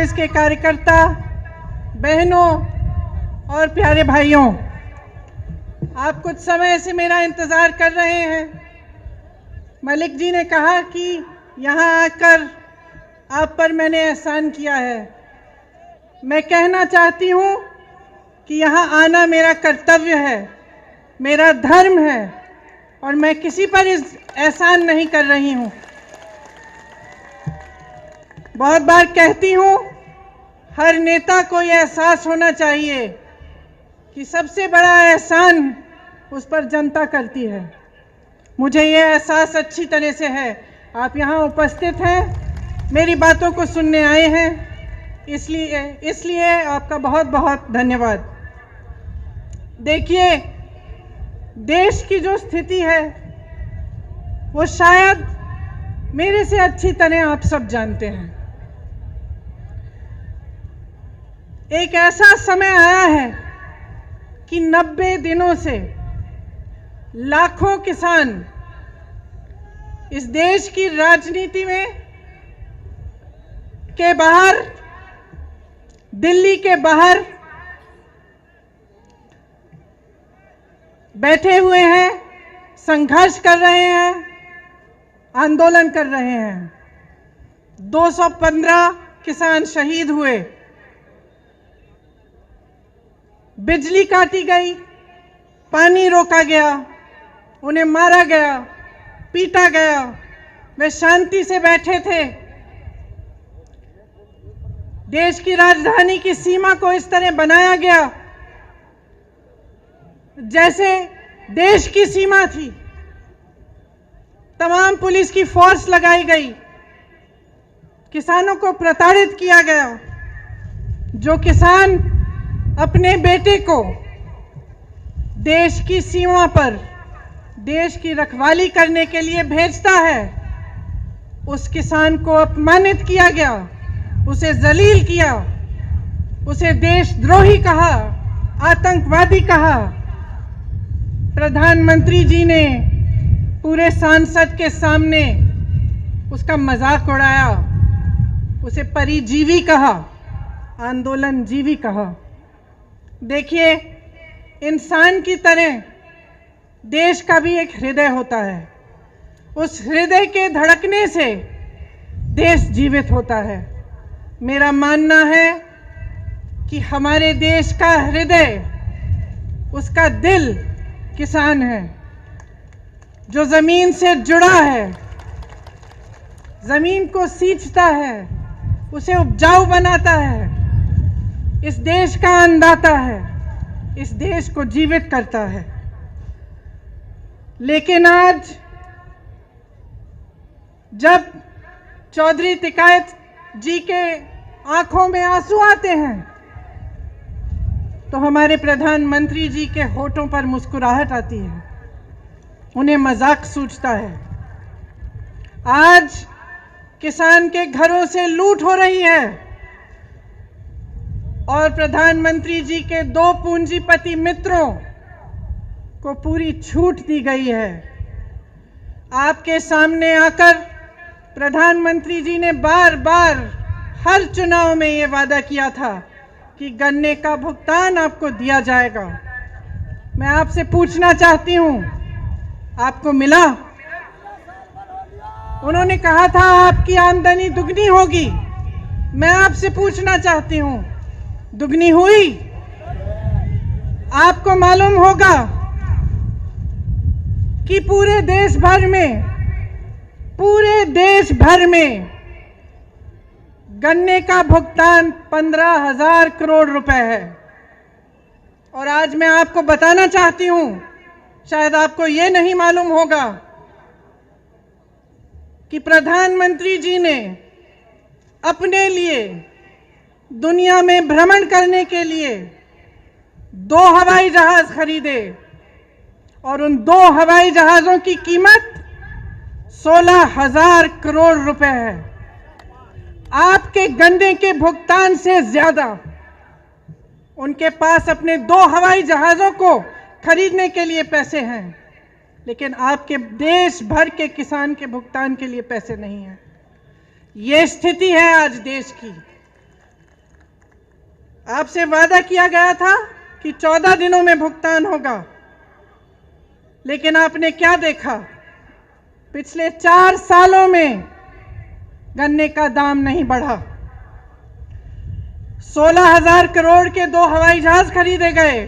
कांग्रेस के कार्यकर्ता, बहनों और प्यारे भाइयों, आप कुछ समय से मेरा इंतज़ार कर रहे हैं। मलिक जी ने कहा कि यहाँ आकर आप पर मैंने एहसान किया है। मैं कहना चाहती हूँ कि यहाँ आना मेरा कर्तव्य है, मेरा धर्म है और मैं किसी पर इस एहसान नहीं कर रही हूँ। बहुत बार कहती हूँ, हर नेता को यह एहसास होना चाहिए कि सबसे बड़ा एहसान उस पर जनता करती है। मुझे यह एहसास अच्छी तरह से है। आप यहाँ उपस्थित हैं, मेरी बातों को सुनने आए हैं, इसलिए आपका बहुत बहुत धन्यवाद। देखिए, देश की जो स्थिति है वो शायद मेरे से अच्छी तरह आप सब जानते हैं। एक ऐसा समय आया है कि 90 दिनों से लाखों किसान इस देश की राजनीति में के बाहर, दिल्ली के बाहर बैठे हुए हैं, संघर्ष कर रहे हैं, आंदोलन कर रहे हैं। 215 किसान शहीद हुए, बिजली काटी गई, पानी रोका गया, उन्हें मारा गया, पीटा गया। वे शांति से बैठे थे। देश की राजधानी की सीमा को इस तरह बनाया गया जैसे देश की सीमा थी। तमाम पुलिस की फोर्स लगाई गई, किसानों को प्रताड़ित किया गया। जो किसान अपने बेटे को देश की सीमा पर देश की रखवाली करने के लिए भेजता है, उस किसान को अपमानित किया गया, उसे जलील किया, उसे देशद्रोही कहा, आतंकवादी कहा। प्रधानमंत्री जी ने पूरे संसद के सामने उसका मजाक उड़ाया, उसे परिजीवी कहा, आंदोलनजीवी कहा। देखिए, इंसान की तरह देश का भी एक हृदय होता है। उस हृदय के धड़कने से देश जीवित होता है। मेरा मानना है कि हमारे देश का हृदय, उसका दिल किसान है, जो जमीन से जुड़ा है, जमीन को सींचता है, उसे उपजाऊ बनाता है, इस देश का अन्नदाता है, इस देश को जीवित करता है। लेकिन आज जब चौधरी तिकायत जी के आंखों में आंसू आते हैं तो हमारे प्रधानमंत्री जी के होठों पर मुस्कुराहट आती है, उन्हें मजाक सूझता है। आज किसान के घरों से लूट हो रही है और प्रधानमंत्री जी के 2 पूंजीपति मित्रों को पूरी छूट दी गई है। आपके सामने आकर प्रधानमंत्री जी ने बार बार हर चुनाव में ये वादा किया था कि गन्ने का भुगतान आपको दिया जाएगा। मैं आपसे पूछना चाहती हूं, आपको मिला? उन्होंने कहा था आपकी आमदनी दुगनी होगी। मैं आपसे पूछना चाहती हूं, दुगनी हुई? आपको मालूम होगा कि पूरे देश भर में गन्ने का भुगतान 15,000 करोड़ रुपए है। और आज मैं आपको बताना चाहती हूं, शायद आपको ये नहीं मालूम होगा कि प्रधानमंत्री जी ने अपने लिए दुनिया में भ्रमण करने के लिए 2 हवाई जहाज खरीदे और उन 2 हवाई जहाजों की कीमत 16,000 करोड़ रुपए है। आपके गन्ने के भुगतान से ज्यादा उनके पास अपने 2 हवाई जहाजों को खरीदने के लिए पैसे हैं, लेकिन आपके देश भर के किसान के भुगतान के लिए पैसे नहीं हैं। ये स्थिति है आज देश की। आपसे वादा किया गया था कि 14 दिनों में भुगतान होगा, लेकिन आपने क्या देखा? पिछले 4 सालों में गन्ने का दाम नहीं बढ़ा। 16,000 करोड़ के 2 हवाई जहाज खरीदे गए।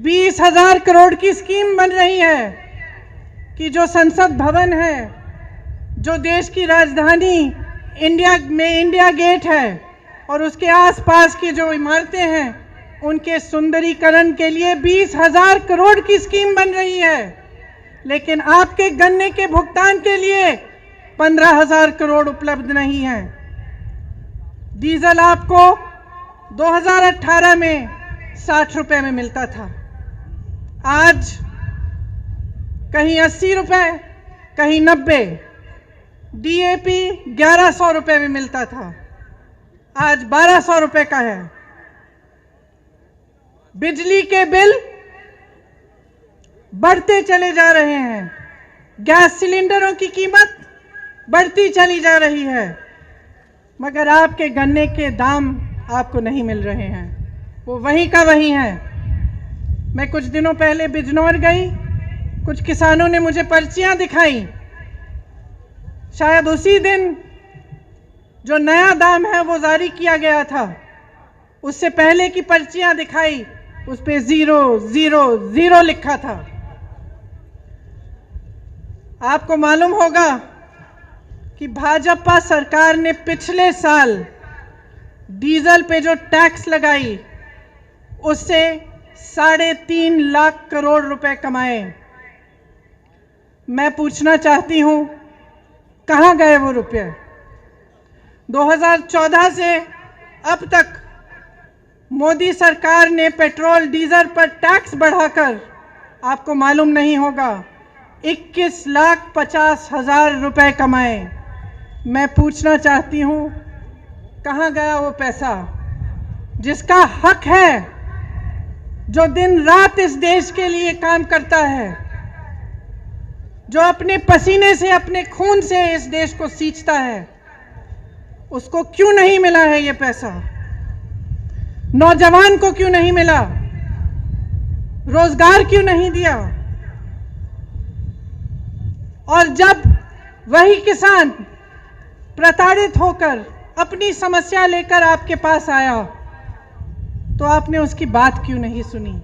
20,000 करोड़ की स्कीम बन रही है कि जो संसद भवन है, जो देश की राजधानी इंडिया में इंडिया गेट है और उसके आसपास की जो इमारतें हैं, उनके सुंदरीकरण के लिए 20,000 करोड़ की स्कीम बन रही है। लेकिन आपके गन्ने के भुगतान के लिए 15,000 करोड़ उपलब्ध नहीं है। डीजल आपको 2018 में 60 रुपए में मिलता था, आज कहीं 80 रुपए, कहीं 90। डीएपी 1100 रुपए में मिलता था, आज 1200 रुपए का है। बिजली के बिल बढ़ते चले जा रहे हैं, गैस सिलेंडरों की कीमत बढ़ती चली जा रही है, मगर आपके गन्ने के दाम आपको नहीं मिल रहे हैं, वो वहीं का वहीं है। मैं कुछ दिनों पहले बिजनौर गई, कुछ किसानों ने मुझे पर्चियां दिखाई। शायद उसी दिन जो नया दाम है वो जारी किया गया था, उससे पहले की पर्चियां दिखाई, उस पे 000 लिखा था। आपको मालूम होगा कि भाजपा सरकार ने पिछले साल डीजल पे जो टैक्स लगाई, उससे 3.5 लाख करोड़ रुपए कमाए। मैं पूछना चाहती हूं, कहां गए वो रुपए? 2014 से अब तक मोदी सरकार ने पेट्रोल डीजल पर टैक्स बढ़ाकर, आपको मालूम नहीं होगा, 21,50,000 रुपए कमाए। मैं पूछना चाहती हूं, कहां गया वो पैसा जिसका हक है, जो दिन रात इस देश के लिए काम करता है, जो अपने पसीने से, अपने खून से इस देश को सींचता है, उसको क्यों नहीं मिला है ये पैसा? नौजवान को क्यों नहीं मिला? रोजगार क्यों नहीं दिया? और जब वही किसान प्रताड़ित होकर अपनी समस्या लेकर आपके पास आया, तो आपने उसकी बात क्यों नहीं सुनी?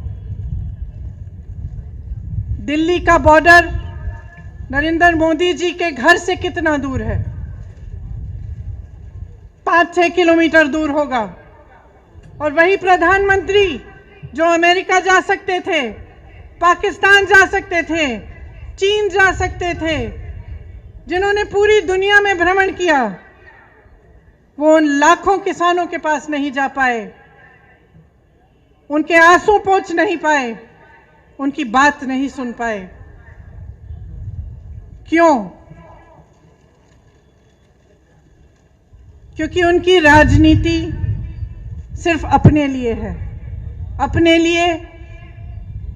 दिल्ली का बॉर्डर नरेंद्र मोदी जी के घर से कितना दूर है? 5-6 किलोमीटर दूर होगा। और वही प्रधानमंत्री जो अमेरिका जा सकते थे, पाकिस्तान जा सकते थे, चीन जा सकते थे, जिन्होंने पूरी दुनिया में भ्रमण किया, वो उन लाखों किसानों के पास नहीं जा पाए, उनके आंसू पोंछ नहीं पाए, उनकी बात नहीं सुन पाए। क्यों? क्योंकि उनकी राजनीति सिर्फ अपने लिए है, अपने लिए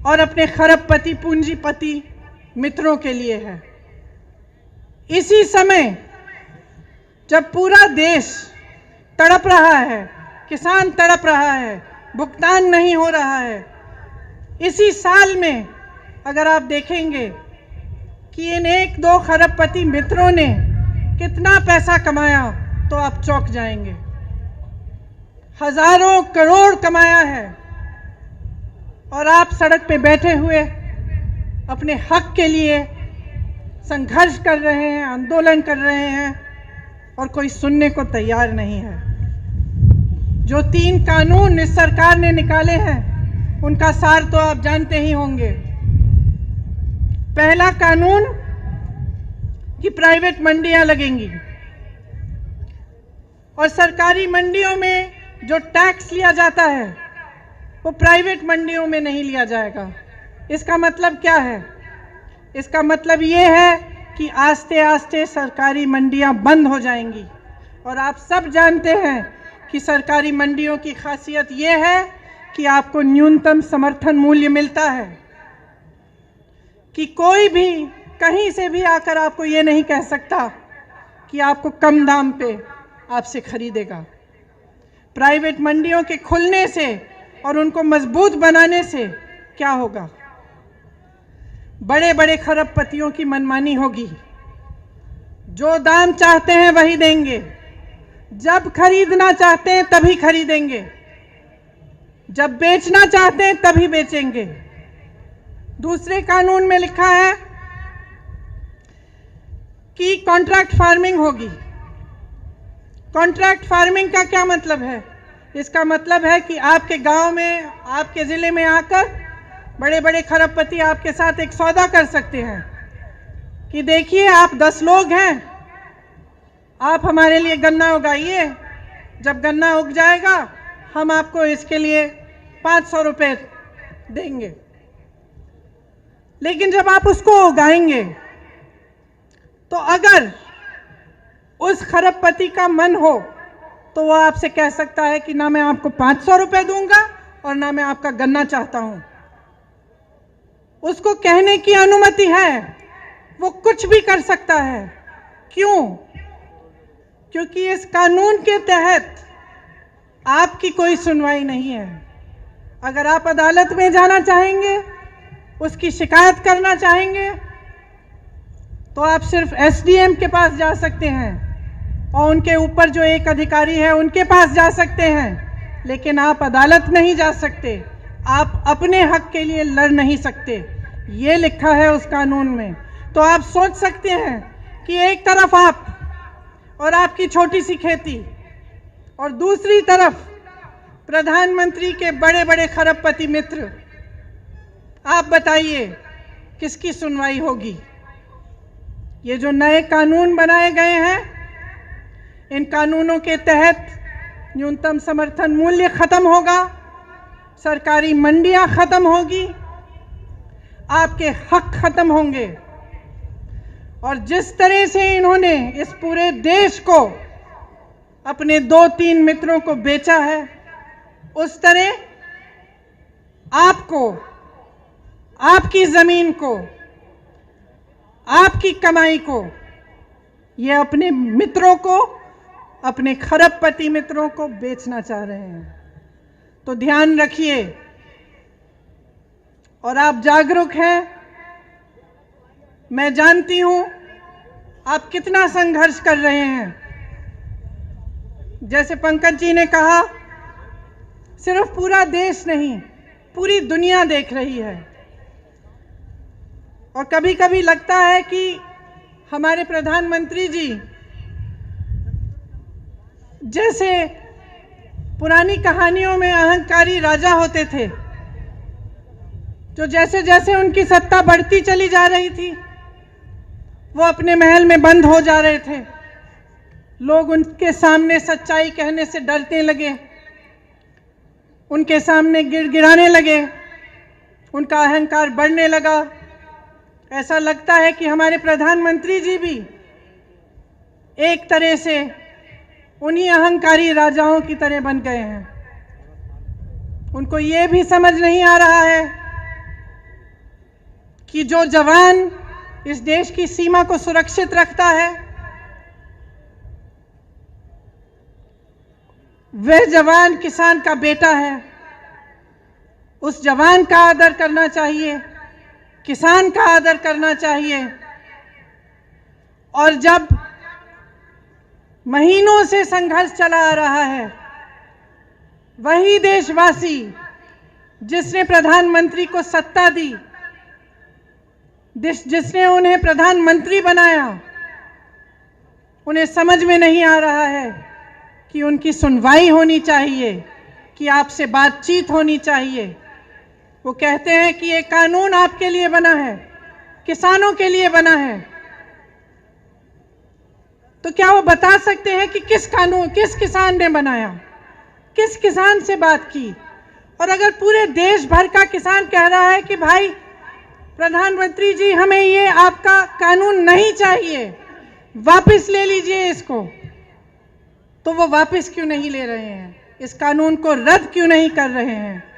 और अपने खरबपति पूंजीपति मित्रों के लिए है। इसी समय जब पूरा देश तड़प रहा है, किसान तड़प रहा है, भुगतान नहीं हो रहा है, इसी साल में अगर आप देखेंगे कि इन 1-2 खरबपति मित्रों ने कितना पैसा कमाया, तो आप चौंक जाएंगे। हजारों करोड़ कमाया है, और आप सड़क पे बैठे हुए अपने हक के लिए संघर्ष कर रहे हैं, आंदोलन कर रहे हैं, और कोई सुनने को तैयार नहीं है। जो 3 कानून इस सरकार ने निकाले हैं, उनका सार तो आप जानते ही होंगे। पहला कानून कि प्राइवेट मंडियां लगेंगी, और सरकारी मंडियों में जो टैक्स लिया जाता है वो प्राइवेट मंडियों में नहीं लिया जाएगा। इसका मतलब क्या है? इसका मतलब ये है कि आस्ते आस्ते सरकारी मंडियां बंद हो जाएंगी। और आप सब जानते हैं कि सरकारी मंडियों की खासियत ये है कि आपको न्यूनतम समर्थन मूल्य मिलता है, कि कोई भी कहीं से भी आकर आपको ये नहीं कह सकता कि आपको कम दाम पे आपसे खरीदेगा। प्राइवेट मंडियों के खुलने से और उनको मजबूत बनाने से क्या होगा? बड़े बड़े खरबपतियों की मनमानी होगी। जो दाम चाहते हैं वही देंगे, जब खरीदना चाहते हैं तभी खरीदेंगे, जब बेचना चाहते हैं तभी बेचेंगे। दूसरे कानून में लिखा है कि कॉन्ट्रैक्ट फार्मिंग होगी। कॉन्ट्रैक्ट फार्मिंग का क्या मतलब है? इसका मतलब है कि आपके गांव में, आपके जिले में आकर बड़े बड़े खरबपति आपके साथ एक सौदा कर सकते हैं कि देखिए आप 10 लोग हैं, आप हमारे लिए गन्ना उगाइए, जब गन्ना उग जाएगा हम आपको इसके लिए 500 रुपये देंगे। लेकिन जब आप उसको उगाएंगे तो अगर उस खरबपति का मन हो तो वो आपसे कह सकता है कि ना मैं आपको 500 रुपये दूंगा और ना मैं आपका गन्ना चाहता हूं। उसको कहने की अनुमति है, वो कुछ भी कर सकता है। क्यों? क्योंकि इस कानून के तहत आपकी कोई सुनवाई नहीं है। अगर आप अदालत में जाना चाहेंगे, उसकी शिकायत करना चाहेंगे, तो आप सिर्फ एसडीएम के पास जा सकते हैं और उनके ऊपर जो एक अधिकारी है उनके पास जा सकते हैं, लेकिन आप अदालत नहीं जा सकते, आप अपने हक के लिए लड़ नहीं सकते। ये लिखा है उस कानून में। तो आप सोच सकते हैं कि एक तरफ आप और आपकी छोटी सी खेती और दूसरी तरफ प्रधानमंत्री के बड़े बड़े खरबपति मित्र, आप बताइए किसकी सुनवाई होगी? ये जो नए कानून बनाए गए हैं, इन कानूनों के तहत न्यूनतम समर्थन मूल्य खत्म होगा, सरकारी मंडियां खत्म होगी, आपके हक खत्म होंगे। और जिस तरह से इन्होंने इस पूरे देश को अपने 2-3 मित्रों को बेचा है, उस तरह आपको, आपकी जमीन को, आपकी कमाई को, ये अपने मित्रों को, अपने खरबपति मित्रों को बेचना चाह रहे हैं। तो ध्यान रखिए और आप जागरूक हैं। मैं जानती हूं आप कितना संघर्ष कर रहे हैं। जैसे पंकज जी ने कहा, सिर्फ पूरा देश नहीं, पूरी दुनिया देख रही है। और कभी कभी लगता है कि हमारे प्रधानमंत्री जी जैसे पुरानी कहानियों में अहंकारी राजा होते थे, जो जैसे जैसे उनकी सत्ता बढ़ती चली जा रही थी, वो अपने महल में बंद हो जा रहे थे। लोग उनके सामने सच्चाई कहने से डरने लगे, उनके सामने गिड़गिड़ाने लगे, उनका अहंकार बढ़ने लगा। ऐसा लगता है कि हमारे प्रधानमंत्री जी भी एक तरह से उन्हीं अहंकारी राजाओं की तरह बन गए हैं। उनको ये भी समझ नहीं आ रहा है कि जो जवान इस देश की सीमा को सुरक्षित रखता है, वह जवान किसान का बेटा है। उस जवान का आदर करना चाहिए, किसान का आदर करना चाहिए। और जब महीनों से संघर्ष चला आ रहा है, वही देशवासी जिसने प्रधानमंत्री को सत्ता दी, जिसने उन्हें प्रधानमंत्री बनाया, उन्हें समझ में नहीं आ रहा है कि उनकी सुनवाई होनी चाहिए, कि आपसे बातचीत होनी चाहिए। वो कहते हैं कि ये कानून आपके लिए बना है, किसानों के लिए बना है। तो क्या वो बता सकते हैं कि किस कानून, किस किसान ने बनाया, किस किसान से बात की? और अगर पूरे देश भर का किसान कह रहा है कि भाई प्रधानमंत्री जी, हमें ये आपका कानून नहीं चाहिए, वापस ले लीजिए इसको, तो वो वापस क्यों नहीं ले रहे हैं? इस कानून को रद्द क्यों नहीं कर रहे हैं?